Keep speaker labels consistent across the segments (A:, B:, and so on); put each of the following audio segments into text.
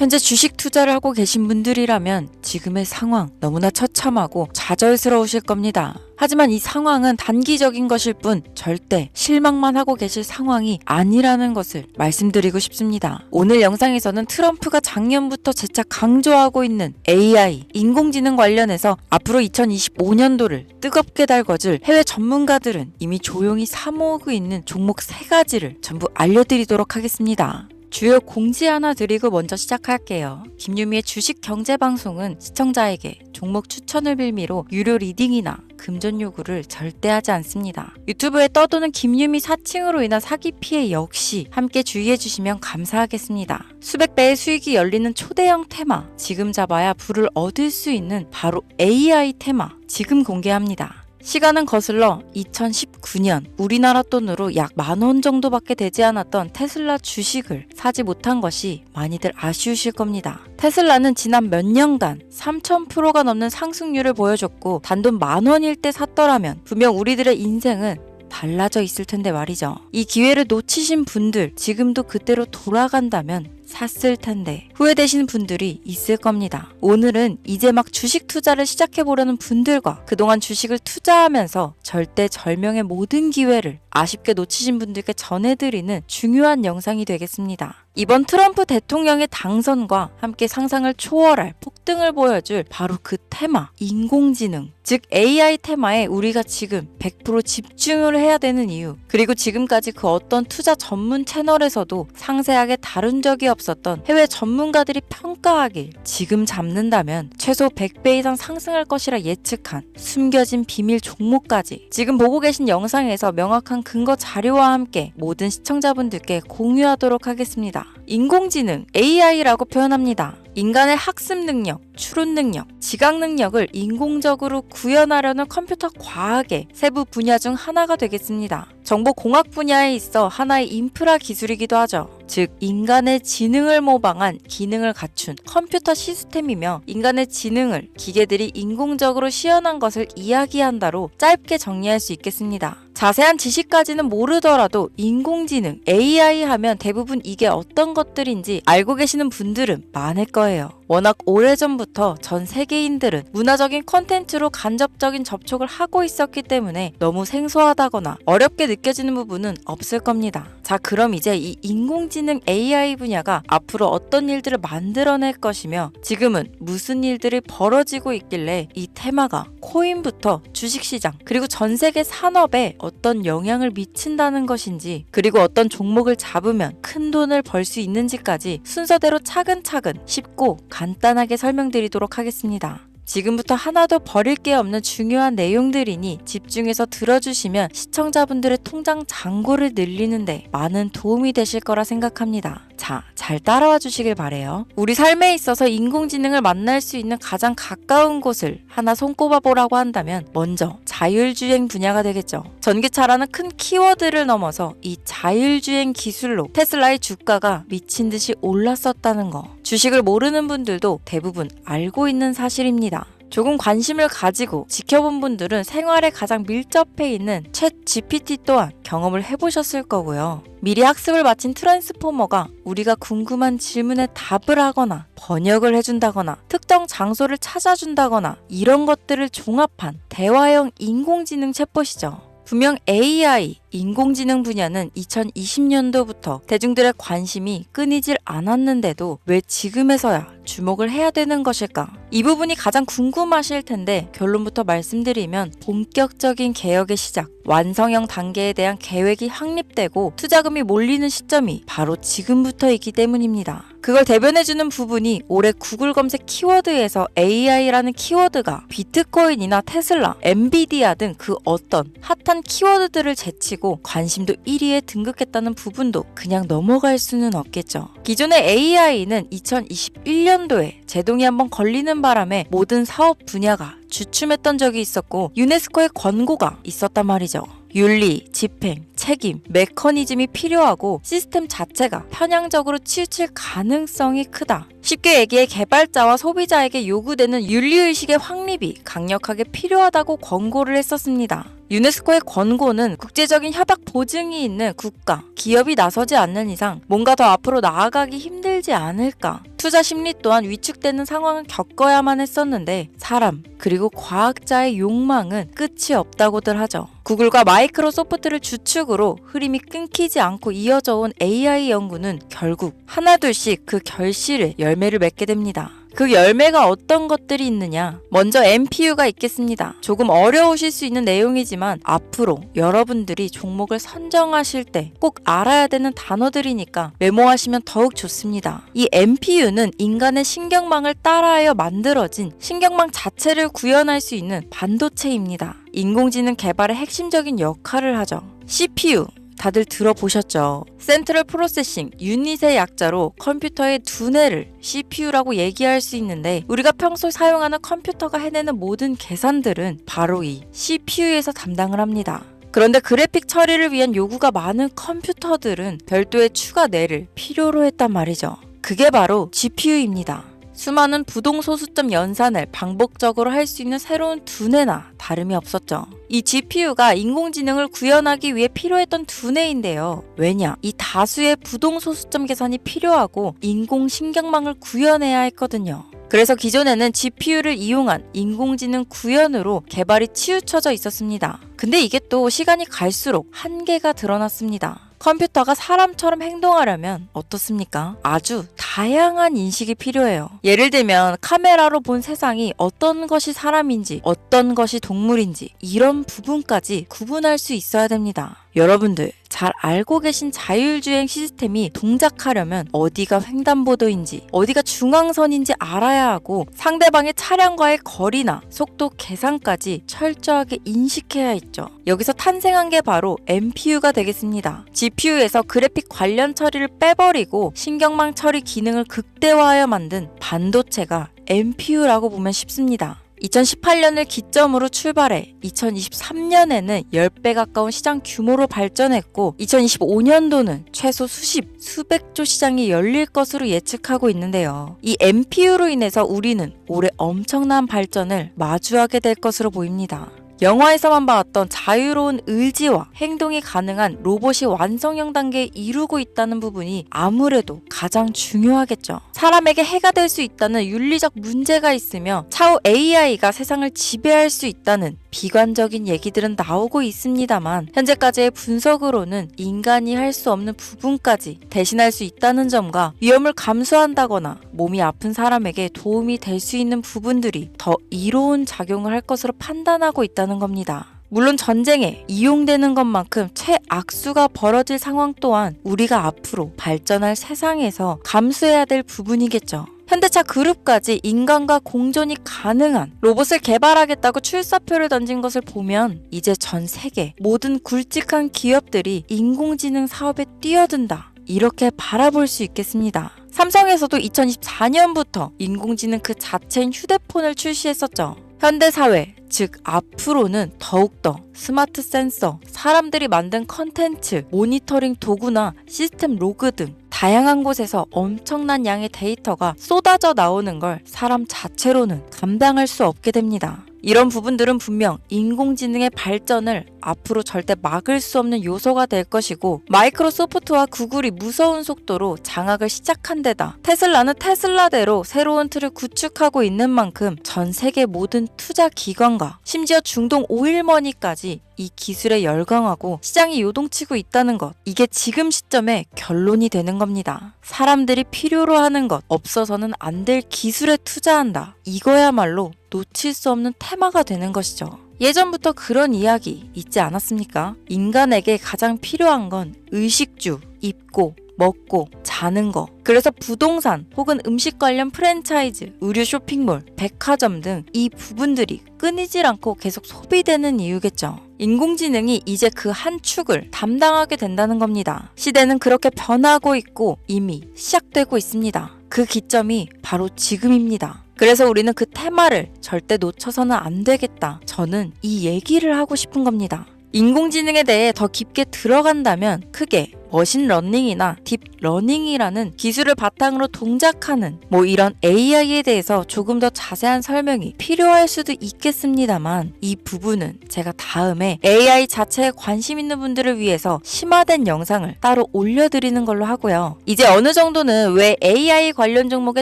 A: 현재 주식 투자를 하고 계신 분들이라면 지금의 상황 너무나 처참하고 좌절스러우실 겁니다. 하지만 이 상황은 단기적인 것일 뿐 절대 실망만 하고 계실 상황이 아니라는 것을 말씀드리고 싶습니다. 오늘 영상에서는 트럼프가 작년부터 재차 강조하고 있는 AI, 인공지능 관련해서 앞으로 2025년도를 뜨겁게 달궈줄 해외 전문가들은 이미 조용히 사모으고 있는 종목 3가지를 전부 알려드리도록 하겠습니다. 주요 공지 하나 드리고 먼저 시작할게요. 김유미의 주식 경제 방송은 시청자에게 종목 추천을 빌미로 유료 리딩이나 금전 요구를 절대 하지 않습니다. 유튜브에 떠도는 김유미 사칭으로 인한 사기 피해 역시 함께 주의해 주시면 감사하겠습니다. 수백 배의 수익이 열리는 초대형 테마, 지금 잡아야 부를 얻을 수 있는 바로 AI 테마, 지금 공개합니다. 시간은 거슬러 2019년 우리나라 돈으로 약 10,000원 정도밖에 되지 않았던 테슬라 주식을 사지 못한 것이 많이들 아쉬우실 겁니다. 테슬라는 지난 몇 년간 3000%가 넘는 상승률을 보여줬고 단돈 10,000원일 때 샀더라면 분명 우리들의 인생은 달라져 있을 텐데 말이죠. 이 기회를 놓치신 분들, 지금도 그때로 돌아간다면 샀을 텐데 후회되시는 분들이 있을 겁니다. 오늘은 이제 막 주식 투자를 시작해보려는 분들과 그동안 주식을 투자하면서 절대절명의 모든 기회를 아쉽게 놓치신 분들께 전해드리는 중요한 영상이 되겠습니다. 이번 트럼프 대통령의 당선과 함께 상상을 초월할 폭등을 보여줄 바로 그 테마, 인공지능, 즉 AI 테마에 우리가 지금 100% 집중을 해야 되는 이유, 그리고 지금까지 그 어떤 투자 전문 채널에서도 상세하게 다룬 적이 없었던 해외 전문가들이 평가하길 지금 잡는다면 최소 100배 이상 상승할 것이라 예측한 숨겨진 비밀 종목까지 지금 보고 계신 영상에서 명확한 근거 자료와 함께 모든 시청자분들께 공유하도록 하겠습니다. 인공지능, AI라고 표현합니다. 인간의 학습 능력, 추론 능력, 지각 능력을 인공적으로 구현하려는 컴퓨터 과학의 세부 분야 중 하나가 되겠습니다. 정보공학 분야에 있어 하나의 인프라 기술이기도 하죠. 즉 인간의 지능을 모방한 기능을 갖춘 컴퓨터 시스템이며 인간의 지능을 기계들이 인공적으로 시연한 것을 이야기한다로 짧게 정리할 수 있겠습니다. 자세한 지식까지는 모르더라도 인공지능, AI 하면 대부분 이게 어떤 것들인지 알고 계시는 분들은 많을 거예요. 워낙 오래전부터 전 세계인들은 문화적인 콘텐츠로 간접적인 접촉을 하고 있었기 때문에 너무 생소하다거나 어렵게 느껴지는 부분은 없을 겁니다. 자, 그럼 이제 이 인공지능 AI 분야가 앞으로 어떤 일들을 만들어낼 것이며 지금은 무슨 일들이 벌어지고 있길래 이 테마가 코인부터 주식시장 그리고 전 세계 산업에 어떤 영향을 미친다는 것인지, 그리고 어떤 종목을 잡으면 큰 돈을 벌 수 있는지까지 순서대로 차근차근 쉽고 간단하게 설명드리도록 하겠습니다. 지금부터 하나도 버릴 게 없는 중요한 내용들이니 집중해서 들어주시면 시청자분들의 통장 잔고를 늘리는데 많은 도움이 되실 거라 생각합니다. 자, 잘 따라와 주시길 바래요. 우리 삶에 있어서 인공지능을 만날 수 있는 가장 가까운 곳을 하나 손꼽아 보라고 한다면 먼저 자율주행 분야가 되겠죠. 전기차라는 큰 키워드를 넘어서 이 자율주행 기술로 테슬라의 주가가 미친 듯이 올랐었다는 거, 주식을 모르는 분들도 대부분 알고 있는 사실입니다. 조금 관심을 가지고 지켜본 분들은 생활에 가장 밀접해 있는 챗 GPT 또한 경험을 해보셨을 거고요. 미리 학습을 마친 트랜스포머가 우리가 궁금한 질문에 답을 하거나 번역을 해준다거나 특정 장소를 찾아준다거나 이런 것들을 종합한 대화형 인공지능 챗봇이죠. 분명 AI, 인공지능 분야는 2020년도부터 대중들의 관심이 끊이질 않았는데도 왜 지금에서야 주목을 해야 되는 것일까? 이 부분이 가장 궁금하실 텐데 결론부터 말씀드리면 본격적인 개혁의 시작, 완성형 단계에 대한 계획이 확립되고 투자금이 몰리는 시점이 바로 지금부터이기 때문입니다. 그걸 대변해주는 부분이 올해 구글 검색 키워드에서 AI라는 키워드가 비트코인이나 테슬라, 엔비디아 등 그 어떤 핫한 키워드들을 제치고 관심도 1위에 등극했다는 부분도 그냥 넘어갈 수는 없겠죠. 기존의 AI는 2021년도에 제동이 한번 걸리는 바람에 모든 사업 분야가 주춤했던 적이 있었고 유네스코의 권고가 있었단 말이죠. 윤리, 집행, 책임, 메커니즘이 필요하고 시스템 자체가 편향적으로 치우칠 가능성이 크다. 쉽게 얘기해 개발자와 소비자에게 요구되는 윤리의식의 확립이 강력하게 필요하다고 권고를 했었습니다. 유네스코의 권고는 국제적인 협약 보증이 있는 국가, 기업이 나서지 않는 이상 뭔가 더 앞으로 나아가기 힘들지 않을까. 투자 심리 또한 위축되는 상황을 겪어야만 했었는데 사람 그리고 과학자의 욕망은 끝이 없다고들 하죠. 구글과 마이크로소프트를 주축으로 흐름이 끊기지 않고 이어져 온 AI 연구는 결국 하나둘씩 그 결실의 열매를 맺게 됩니다. 그 열매가 어떤 것들이 있느냐? 먼저 MPU가 있겠습니다. 조금 어려우실 수 있는 내용이지만 앞으로 여러분들이 종목을 선정하실 때 꼭 알아야 되는 단어들이니까 메모하시면 더욱 좋습니다. 이 MPU는 인간의 신경망을 따라하여 만들어진 신경망 자체를 구현할 수 있는 반도체입니다. 인공지능 개발의 핵심적인 역할을 하죠. CPU 다들 들어보셨죠? 센트럴 프로세싱 유닛의 약자로 컴퓨터의 두뇌를 CPU라고 얘기할 수 있는데 우리가 평소 사용하는 컴퓨터가 해내는 모든 계산들은 바로 이 CPU에서 담당을 합니다. 그런데 그래픽 처리를 위한 요구가 많은 컴퓨터들은 별도의 추가 뇌를 필요로 했단 말이죠. 그게 바로 GPU입니다. 수많은 부동 소수점 연산을 반복적으로 할 수 있는 새로운 두뇌나 다름이 없었죠. 이 GPU가 인공지능을 구현하기 위해 필요했던 두뇌인데요. 왜냐? 이 다수의 부동 소수점 계산이 필요하고 인공신경망을 구현해야 했거든요. 그래서 기존에는 GPU를 이용한 인공지능 구현으로 개발이 치우쳐져 있었습니다. 근데 이게 또 시간이 갈수록 한계가 드러났습니다. 컴퓨터가 사람처럼 행동하려면 어떻습니까? 아주 다양한 인식이 필요해요. 예를 들면 카메라로 본 세상이 어떤 것이 사람인지 어떤 것이 동물인지 이런 부분까지 구분할 수 있어야 됩니다. 여러분들 잘 알고 계신 자율주행 시스템이 동작하려면 어디가 횡단보도인지 어디가 중앙선인지 알아야 하고 상대방의 차량과의 거리나 속도 계산까지 철저하게 인식해야 했죠. 여기서 탄생한 게 바로 MPU가 되겠습니다. GPU에서 그래픽 관련 처리를 빼버리고 신경망 처리 기능을 극대화하여 만든 반도체가 MPU라고 보면 쉽습니다. 2018년을 기점으로 출발해 2023년에는 10배 가까운 시장 규모로 발전했고 2025년도는 최소 수백조 시장이 열릴 것으로 예측하고 있는데요. 이 MPU로 인해서 우리는 올해 엄청난 발전을 마주하게 될 것으로 보입니다. 영화에서만 봤던 자유로운 의지와 행동이 가능한 로봇이 완성형 단계에 이루고 있다는 부분이 아무래도 가장 중요하겠죠. 사람에게 해가 될 수 있다는 윤리적 문제가 있으며 차후 AI가 세상을 지배할 수 있다는 비관적인 얘기들은 나오고 있습니다만 현재까지의 분석으로는 인간이 할 수 없는 부분까지 대신할 수 있다는 점과 위험을 감수한다거나 몸이 아픈 사람에게 도움이 될 수 있는 부분들이 더 이로운 작용을 할 것으로 판단하고 있다는 겁니다. 물론 전쟁에 이용되는 것만큼 최악수가 벌어질 상황 또한 우리가 앞으로 발전할 세상에서 감수해야 될 부분이겠죠. 현대차 그룹까지 인간과 공존이 가능한 로봇을 개발하겠다고 출사표를 던진 것을 보면 이제 전 세계 모든 굵직한 기업들이 인공지능 사업에 뛰어든다. 이렇게 바라볼 수 있겠습니다. 삼성에서도 2024년부터 인공지능 그 자체인 휴대폰을 출시했었죠. 현대사회, 즉 앞으로는 더욱더 스마트 센서, 사람들이 만든 컨텐츠, 모니터링 도구나 시스템 로그 등 다양한 곳에서 엄청난 양의 데이터가 쏟아져 나오는 걸 사람 자체로는 감당할 수 없게 됩니다. 이런 부분들은 분명 인공지능의 발전을 앞으로 절대 막을 수 없는 요소가 될 것이고 마이크로소프트와 구글이 무서운 속도로 장악을 시작한 데다 테슬라는 테슬라대로 새로운 틀을 구축하고 있는 만큼 전 세계 모든 투자 기관과 심지어 중동 오일머니까지 이 기술에 열광하고 시장이 요동치고 있다는 것, 이게 지금 시점에 결론이 되는 겁니다. 사람들이 필요로 하는 것, 없어서는 안 될 기술에 투자한다. 이거야말로 놓칠 수 없는 테마가 되는 것이죠. 예전부터 그런 이야기 있지 않았습니까? 인간에게 가장 필요한 건 의식주, 입고, 먹고, 자는 거. 그래서 부동산 혹은 음식 관련 프랜차이즈, 의류 쇼핑몰, 백화점 등 이 부분들이 끊이질 않고 계속 소비되는 이유겠죠. 인공지능이 이제 그 한 축을 담당하게 된다는 겁니다. 시대는 그렇게 변하고 있고 이미 시작되고 있습니다. 그 기점이 바로 지금입니다. 그래서 우리는 그 테마를 절대 놓쳐서는 안 되겠다. 저는 이 얘기를 하고 싶은 겁니다. 인공지능에 대해 더 깊게 들어간다면 크게 머신러닝이나 딥러닝이라는 기술을 바탕으로 동작하는 이런 AI에 대해서 조금 더 자세한 설명이 필요할 수도 있겠습니다만, 이 부분은 제가 다음에 AI 자체에 관심 있는 분들을 위해서 심화된 영상을 따로 올려드리는 걸로 하고요. 이제 어느 정도는 왜 AI 관련 종목에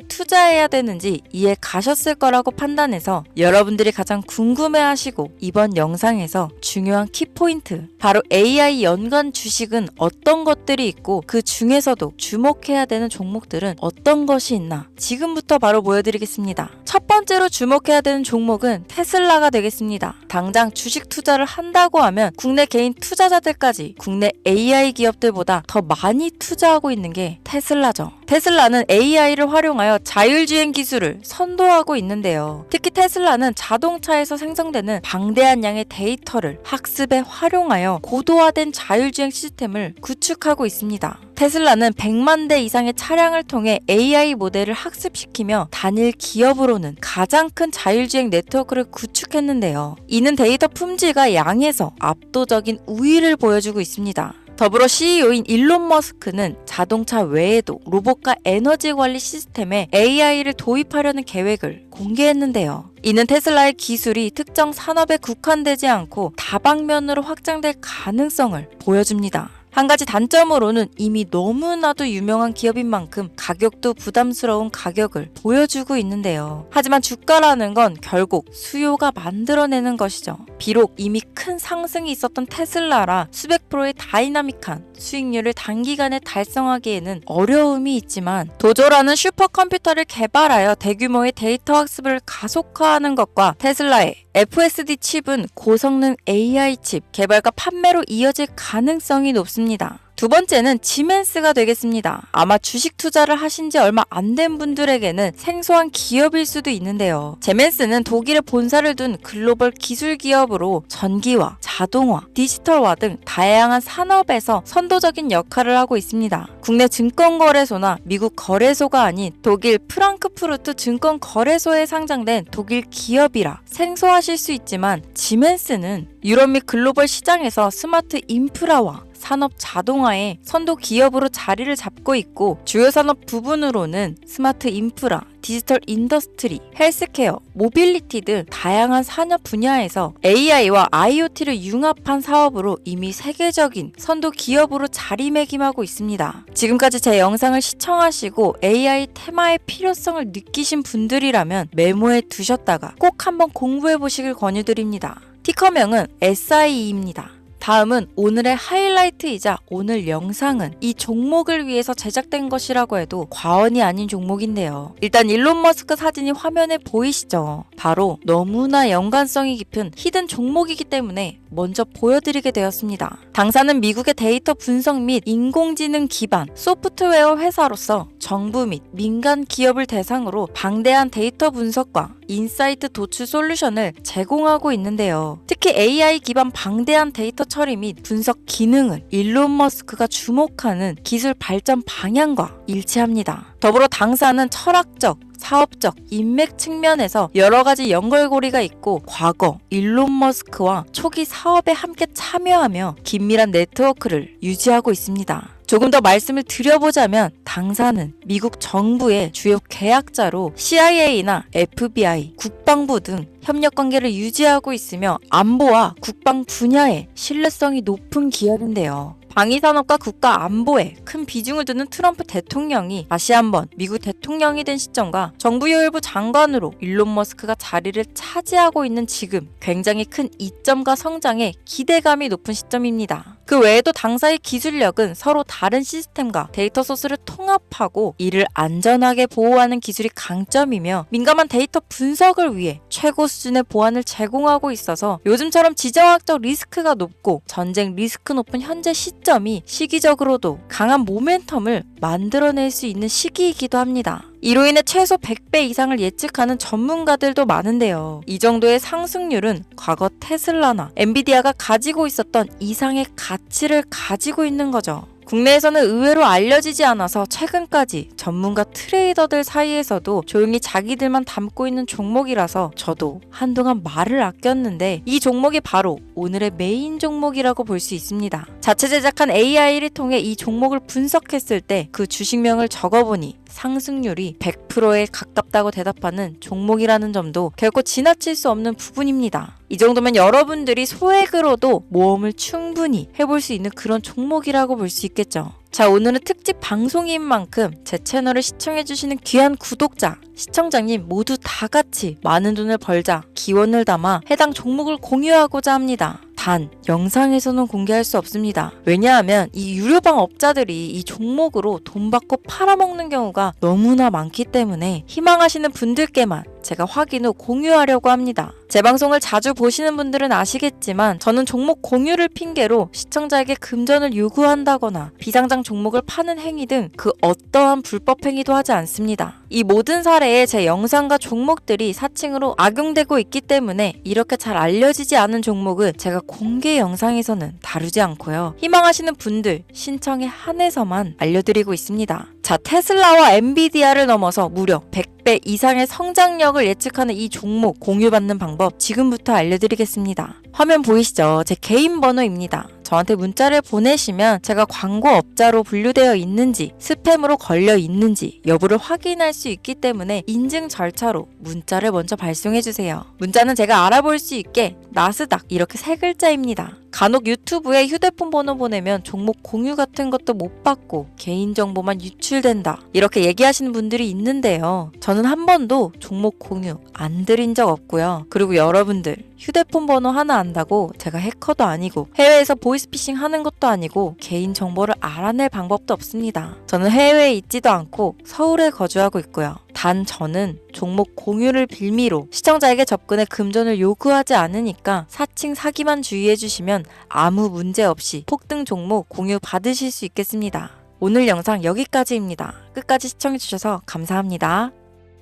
A: 투자해야 되는지 이해 가셨을 거라고 판단해서 여러분들이 가장 궁금해하시고 이번 영상에서 중요한 키포인트, 바로 AI 연관 주식은 어떤 것들이 있고 그 중에서도 주목해야 되는 종목들은 어떤 것이 있나 지금부터 바로 보여드리겠습니다. 첫 번째로 주목해야 되는 종목은 테슬라가 되겠습니다. 당장 주식 투자를 한다고 하면 국내 개인 투자자들까지 국내 AI 기업들보다 더 많이 투자하고 있는 게 테슬라죠. 테슬라는 AI를 활용하여 자율주행 기술을 선도하고 있는데요. 특히 테슬라는 자동차에서 생성되는 방대한 양의 데이터를 학습에 활용하여 고도화된 자율주행 시스템을 구축하고 있습니다. 테슬라는 100만 대 이상의 차량을 통해 AI 모델을 학습시키며 단일 기업으로는 가장 큰 자율주행 네트워크를 구축했는데요. 이는 데이터 품질과 양에서 압도적인 우위를 보여주고 있습니다. 더불어 CEO인 일론 머스크는 자동차 외에도 로봇과 에너지 관리 시스템에 AI를 도입하려는 계획을 공개했는데요. 이는 테슬라의 기술이 특정 산업에 국한되지 않고 다방면으로 확장될 가능성을 보여줍니다. 한 가지 단점으로는 이미 너무나도 유명한 기업인 만큼 가격도 부담스러운 가격을 보여주고 있는데요. 하지만 주가라는 건 결국 수요가 만들어내는 것이죠. 비록 이미 큰 상승이 있었던 테슬라라 수백 프로의 다이나믹한 수익률을 단기간에 달성하기에는 어려움이 있지만, 도조라는 슈퍼컴퓨터를 개발하여 대규모의 데이터 학습을 가속화하는 것과 테슬라의 FSD 칩은 고성능 AI 칩 개발과 판매로 이어질 가능성이 높습니다. 두 번째는 지멘스가 되겠습니다. 아마 주식 투자를 하신 지 얼마 안 된 분들에게는 생소한 기업일 수도 있는데요. 지멘스는 독일에 본사를 둔 글로벌 기술 기업으로 전기화, 자동화, 디지털화 등 다양한 산업에서 선도적인 역할을 하고 있습니다. 국내 증권거래소나 미국 거래소가 아닌 독일 프랑크푸르트 증권거래소에 상장된 독일 기업이라 생소하실 수 있지만, 지멘스는 유럽 및 글로벌 시장에서 스마트 인프라와 산업 자동화의 선도 기업으로 자리를 잡고 있고, 주요 산업 부분으로는 스마트 인프라, 디지털 인더스트리, 헬스케어, 모빌리티 등 다양한 산업 분야에서 AI와 IoT를 융합한 사업으로 이미 세계적인 선도 기업으로 자리매김하고 있습니다. 지금까지 제 영상을 시청하시고 AI 테마의 필요성을 느끼신 분들이라면 메모해 두셨다가 꼭 한번 공부해 보시길 권유드립니다. 티커명은 SIE입니다. 다음은 오늘의 하이라이트이자 오늘 영상은 이 종목을 위해서 제작된 것이라고 해도 과언이 아닌 종목인데요. 일단 일론 머스크 사진이 화면에 보이시죠? 바로 너무나 연관성이 깊은 히든 종목이기 때문에 먼저 보여드리게 되었습니다. 당사는 미국의 데이터 분석 및 인공지능 기반 소프트웨어 회사로서 정부 및 민간 기업을 대상으로 방대한 데이터 분석과 인사이트 도출 솔루션을 제공하고 있는데요. 특히 AI 기반 방대한 데이터 처리 및 분석 기능은 일론 머스크가 주목하는 기술 발전 방향과 일치합니다. 더불어 당사는 철학적, 사업적, 인맥 측면에서 여러 가지 연결고리가 있고, 과거 일론 머스크와 초기 사업에 함께 참여하며 긴밀한 네트워크를 유지하고 있습니다. 조금 더 말씀을 드려보자면, 당사는 미국 정부의 주요 계약자로 CIA나 FBI, 국방부 등 협력 관계를 유지하고 있으며 안보와 국방 분야에 신뢰성이 높은 기업인데요. 방위산업과 국가 안보에 큰 비중을 두는 트럼프 대통령이 다시 한번 미국 대통령이 된 시점과 정부요일부 장관으로 일론 머스크가 자리를 차지하고 있는 지금 굉장히 큰 이점과 성장에 기대감이 높은 시점입니다. 그 외에도 당사의 기술력은 서로 다른 시스템과 데이터 소스를 통합하고 이를 안전하게 보호하는 기술이 강점이며, 민감한 데이터 분석을 위해 최고 수준의 보안을 제공하고 있어서 요즘처럼 지정학적 리스크가 높고 전쟁 리스크 높은 현재 시점이 시기적으로도 강한 모멘텀을 만들어낼 수 있는 시기이기도 합니다. 이로 인해 최소 100배 이상을 예측하는 전문가들도 많은데요. 이 정도의 상승률은 과거 테슬라나 엔비디아가 가지고 있었던 이상의 가치를 가지고 있는 거죠. 국내에서는 의외로 알려지지 않아서 최근까지 전문가 트레이더들 사이에서도 조용히 자기들만 담고 있는 종목이라서 저도 한동안 말을 아꼈는데 이 종목이 바로 오늘의 메인 종목이라고 볼 수 있습니다. 자체 제작한 AI를 통해 이 종목을 분석했을 때 그 주식명을 적어보니 상승률이 100%에 가깝다고 대답하는 종목이라는 점도 결코 지나칠 수 없는 부분입니다. 이 정도면 여러분들이 소액으로도 모험을 충분히 해볼 수 있는 그런 종목이라고 볼 수 있겠죠. 자, 오늘은 특집 방송인 만큼 제 채널을 시청해주시는 귀한 구독자, 시청자님 모두 다 같이 많은 돈을 벌자 기원을 담아 해당 종목을 공유하고자 합니다. 단, 영상에서는 공개할 수 없습니다. 왜냐하면 이 유료방 업자들이 이 종목으로 돈 받고 팔아먹는 경우가 너무나 많기 때문에 희망하시는 분들께만 제가 확인 후 공유하려고 합니다. 제 방송을 자주 보시는 분들은 아시겠지만 저는 종목 공유를 핑계로 시청자에게 금전을 요구한다거나 비상장 종목을 파는 행위 등 그 어떠한 불법 행위도 하지 않습니다. 이 모든 사례에 제 영상과 종목들이 사칭으로 악용되고 있기 때문에 이렇게 잘 알려지지 않은 종목은 제가 공개 영상에서는 다루지 않고요. 희망하시는 분들 신청에 한해서만 알려드리고 있습니다. 자, 테슬라와 엔비디아를 넘어서 무려 100배 이상의 성장력을 예측하는 이 종목 공유받는 방법 지금부터 알려드리겠습니다. 화면 보이시죠? 제 개인 번호입니다. 저한테 문자를 보내시면 제가 광고업자로 분류되어 있는지 스팸으로 걸려 있는지 여부를 확인할 수 있기 때문에 인증 절차로 문자를 먼저 발송해주세요. 문자는 제가 알아볼 수 있게 나스닥 이렇게 세 글자입니다. 간혹 유튜브에 휴대폰 번호 보내면 종목 공유 같은 것도 못 받고 개인정보만 유출된다 이렇게 얘기하시는 분들이 있는데요. 저는 한 번도 종목 공유 안 드린 적 없고요. 그리고 여러분들 휴대폰 번호 하나 안다고 제가 해커도 아니고 해외에서 보이스피싱 하는 것도 아니고 개인정보를 알아낼 방법도 없습니다. 저는 해외에 있지도 않고 서울에 거주하고 있고요. 단 저는 종목 공유를 빌미로 시청자에게 접근해 금전을 요구하지 않으니까 사칭 사기만 주의해주시면 아무 문제 없이 폭등 종목 공유 받으실 수 있겠습니다. 오늘 영상 여기까지입니다. 끝까지 시청해주셔서 감사합니다.